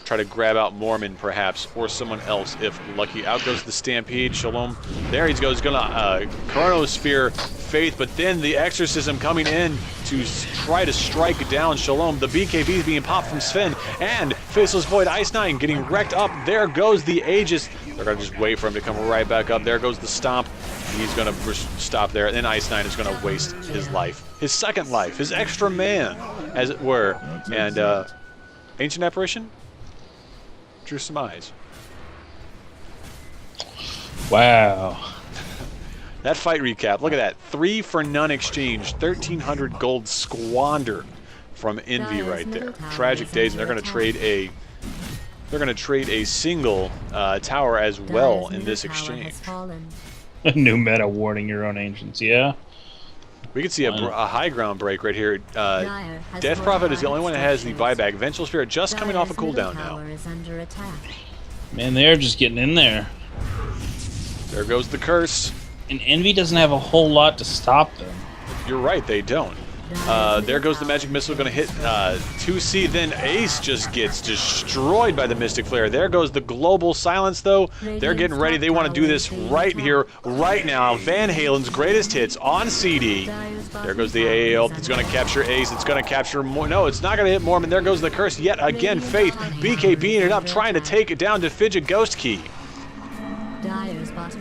Try to grab out Mormon, perhaps, or someone else if lucky. Out goes the Stampede. Shalom. There he goes. Going to Chronosphere Faith, but then the Exorcism coming in to try to strike down Shalom. The BKB is being popped from Sven, and Faceless Void Ice9 getting wrecked up. There goes the Aegis. They're going to just wait for him to come right back up. There goes the Stomp. He's going to stop there. And then Ice9 is going to waste his life. His second life. His extra man, as it were. And Ancient Apparition drew some eyes. Wow. That fight recap, look at that. 3 for none exchange, 1,300 gold squandered from Envy right there. Tragic days, and they're going to trade a single tower as well in this exchange. A new meta warning your own ancients, yeah. We can see a high ground break right here. Death Prophet is the only one that has the buyback. Vengeful Spirit just coming off a cooldown now. Man, they're just getting in there. There goes the curse. And Envy doesn't have a whole lot to stop them. You're right, they don't. There goes the Magic Missile, going to hit 2C, then Ace just gets destroyed by the Mystic Flare. There goes the Global Silence, though. They're getting ready. They want to do this right here, right now. Van Halen's greatest hits on CD. There goes the AA ult. It's going to capture Ace. It's going to capture more. No, it's not going to hit Mormon. There goes the curse yet again. Faith, BKBing it up, trying to take it down to Fidget Ghost Key.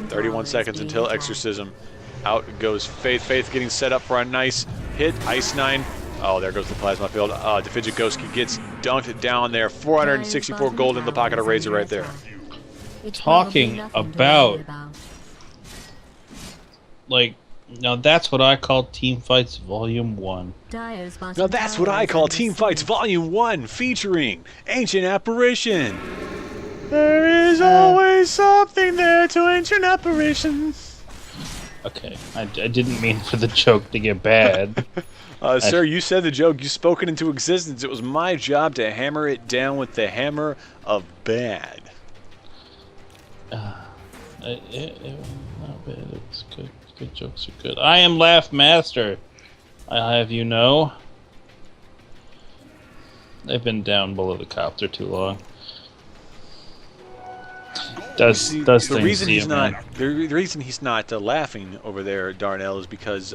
31 seconds until Exorcism. Out goes Faith. Faith getting set up for a nice hit. Ice9. Oh, there goes the plasma field. Defijigoski gets dunked down there. 464 gold in the pocket of Razor right there. Talking about, like, Now that's what I call Team Fights Volume 1. Dyer's bottom Now that's what tower I is call under Team Fights siege. Volume 1, featuring Ancient Apparition. There is always something there to Ancient Apparition. Okay, I didn't mean for the joke to get bad. Sir, you said the joke. You spoke it into existence. It was my job to hammer it down with the hammer of bad. Not bad. It was good. Good jokes are good. I am Laugh Master. I have you know. They've been down below the copter too long. The reason he's not laughing over there, Darnell, is because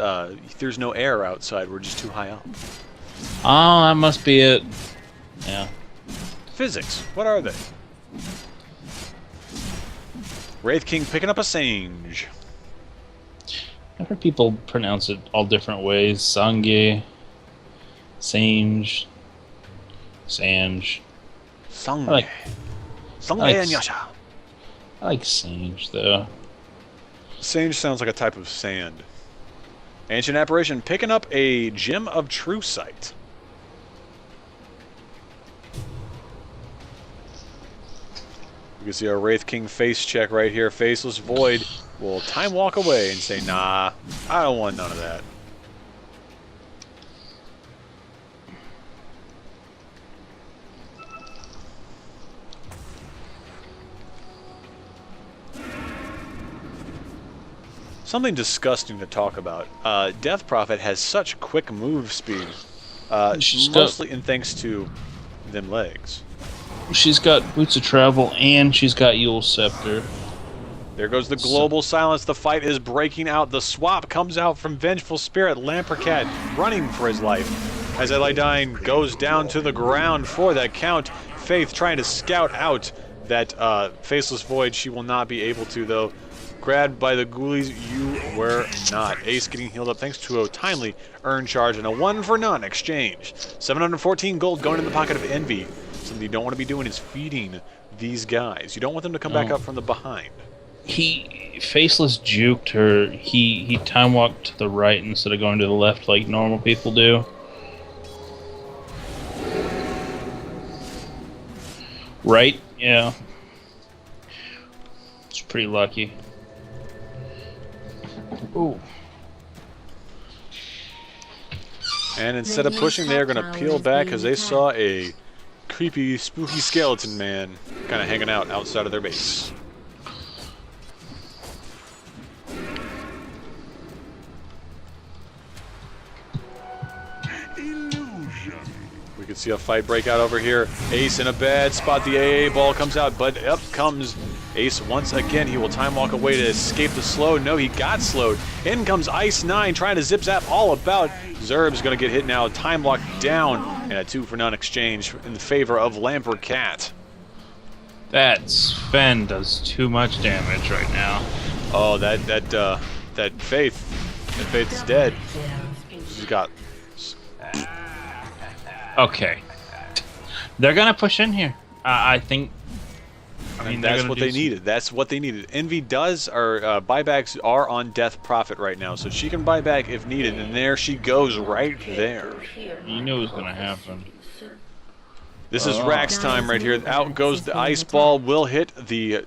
there's no air outside. We're just too high up. Oh, that must be it. Yeah. Physics. What are they? Wraith King picking up a Sange. I've heard people pronounce it all different ways. Sange, Sange, Sange. Sange. I like and Yasha. I like Sange, though. Sange sounds like a type of sand. Ancient Apparition picking up a Gem of True Sight. You can see our Wraith King face check right here. Faceless Void will time walk away and say, nah, I don't want none of that. Something disgusting to talk about. Death Prophet has such quick move speed, mostly in thanks to them legs. She's got Boots of Travel and she's got Yule Scepter. There goes the global silence. The fight is breaking out. The swap comes out from Vengeful Spirit. Lamperkat running for his life. As Eladine goes down to the ground for that count. Faith trying to scout out that Faceless Void. She will not be able to, though. Grabbed by the ghoulies, you were not. Ace getting healed up thanks to a timely earn charge and a 1-for-none exchange. 714 gold going in the pocket of Envy. Something you don't want to be doing is feeding these guys. You don't want them to come back up from the behind. He Faceless juked her. He time walked to the right instead of going to the left like normal people do. Right? Yeah. It's pretty lucky. Ooh. And instead of pushing, they're going to peel back because they saw a creepy, spooky skeleton man kind of hanging out outside of their base. We can see a fight break out over here. Ace in a bad spot. The AA ball comes out, but up comes Ace once again. He will time walk away to escape the slow. No, he got slowed. In comes Ice 9 trying to zip zap all about. Zerb's going to get hit now. Time lock down and a 2-for-none exchange in favor of Lamperkat. That Sven does too much damage right now. Oh, that Faith is dead. She's got. Okay. They're gonna push in here. I think. I mean, that's what they needed. That's what they needed. Envy does, or buybacks are on Death Prophet right now, so she can buy back if needed, and there she goes right there. You knew it was gonna happen. This is Rax time right here. Out goes the ice ball. Will hit the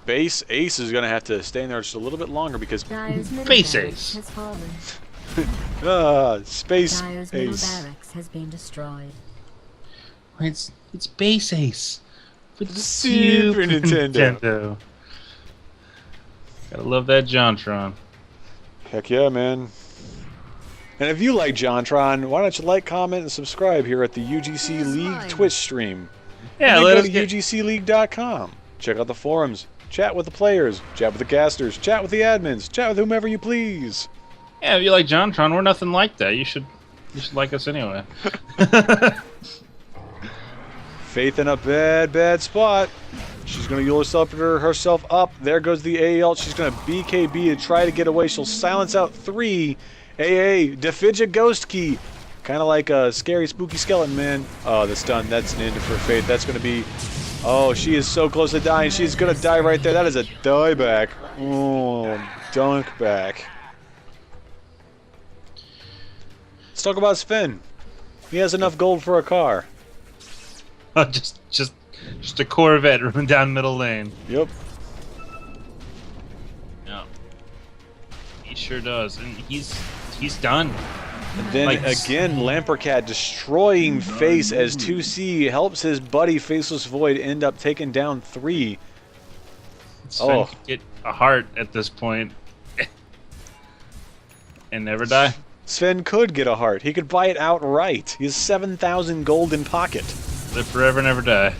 base. Ace is gonna have to stay in there just a little bit longer because Base Ace. Space Dyer's middle Ace. barracks has been destroyed. It's Base Ace for the Super Nintendo. Gotta love that JonTron. Heck yeah, man. And if you like JonTron, why don't you like, comment, and subscribe here at the UGC League Twitch stream. Yeah, and let go us to get UGCLeague.com. Check out the forums. Chat with the players. Chat with the casters. Chat with the admins. Chat with whomever you please. Yeah, if you like JonTron, we're nothing like that. You should like us anyway. Faith in a bad spot. She's going to Yule herself up. There goes the AL. She's going to BKB to try to get away. She'll silence out 3. AA, defige a ghost key. Kind of like a scary, spooky skeleton, man. Oh, that's done. That's an end for Faith. That's going to be... Oh, she is so close to dying. She's going to die right there. That is a dieback. Oh, dunk back. Let's talk about Sven. He has enough gold for a car. just a Corvette running down middle lane. Yep. Yeah. He sure does, and he's done. And then again, Lamperkat destroying face as 2C helps his buddy Faceless Void end up taking down 3. Sven could get a heart at this point and never die. Sven could get a heart. He could buy it outright. He has 7,000 gold in pocket. Live forever, never die.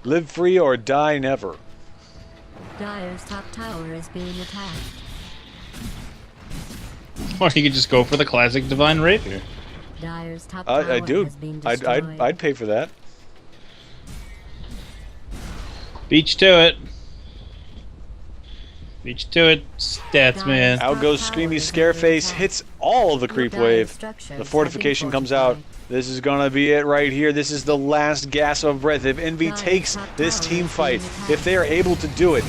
Live free or die never. Dire's top tower is being attacked. Or you could just go for the classic Divine Rapier. Dire's top tower I do. has been destroyed. I'd pay for that. Beach to it. Beach to it, stats man. Out goes Screamy Scareface, hits all of the creep wave. The fortification comes out. This is gonna be it right here. This is the last gasp of breath. If Envy takes this team fight, if they are able to do it,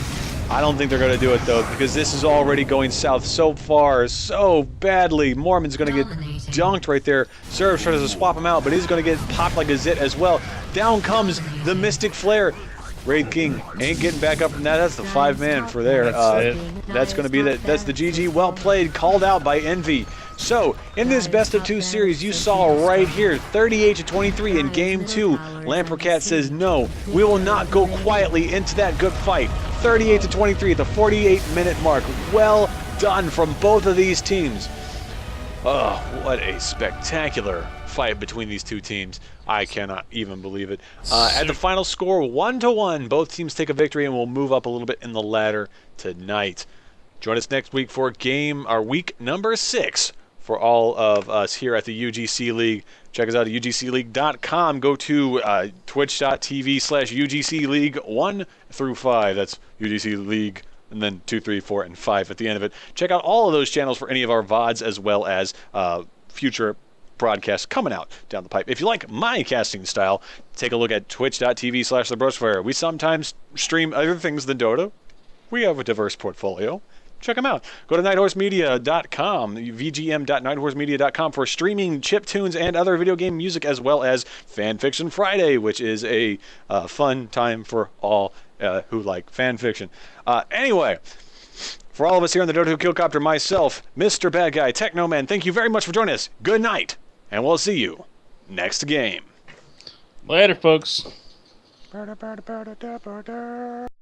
I don't think they're gonna do it though, because this is already going south so far, so badly. Mormon's gonna get dunked right there. Serve tries to swap him out, but he's gonna get popped like a zit as well. Down comes the Mystic Flare. Wraith King ain't getting back up from that. That's the 5-man for there. That's going to be that. That's the GG. Well played. Called out by Envy. So, in this best of 2 series, you saw right here, 38-23 in Game 2. Lamperkat says, no, we will not go quietly into that good fight. 38-23 at the 48-minute mark. Well done from both of these teams. Oh, what a spectacular fight between these two teams. I cannot even believe it. At the final score, 1-1, both teams take a victory and will move up a little bit in the ladder tonight. Join us next week for week number 6 for all of us here at the UGC League. Check us out at UGCLeague.com. Go to twitch.tv/UGC League 1 through 5. That's UGC League, and then 2, 3, 4, and 5 at the end of it. Check out all of those channels for any of our VODs as well as future broadcasts coming out down the pipe. If you like my casting style, take a look at twitch.tv/Brushfire. We sometimes stream other things than Dota. We have a diverse portfolio. Check them out. Go to nighthorsemedia.com, vgm.nighthorsemedia.com for streaming chiptunes and other video game music, as well as Fanfiction Friday, which is a fun time for all who like fanfiction. Anyway, for all of us here on the Dota 2 Killcopter, myself, Mr. Bad Guy, Technoman, thank you very much for joining us. Good night, and we'll see you next game. Later, folks.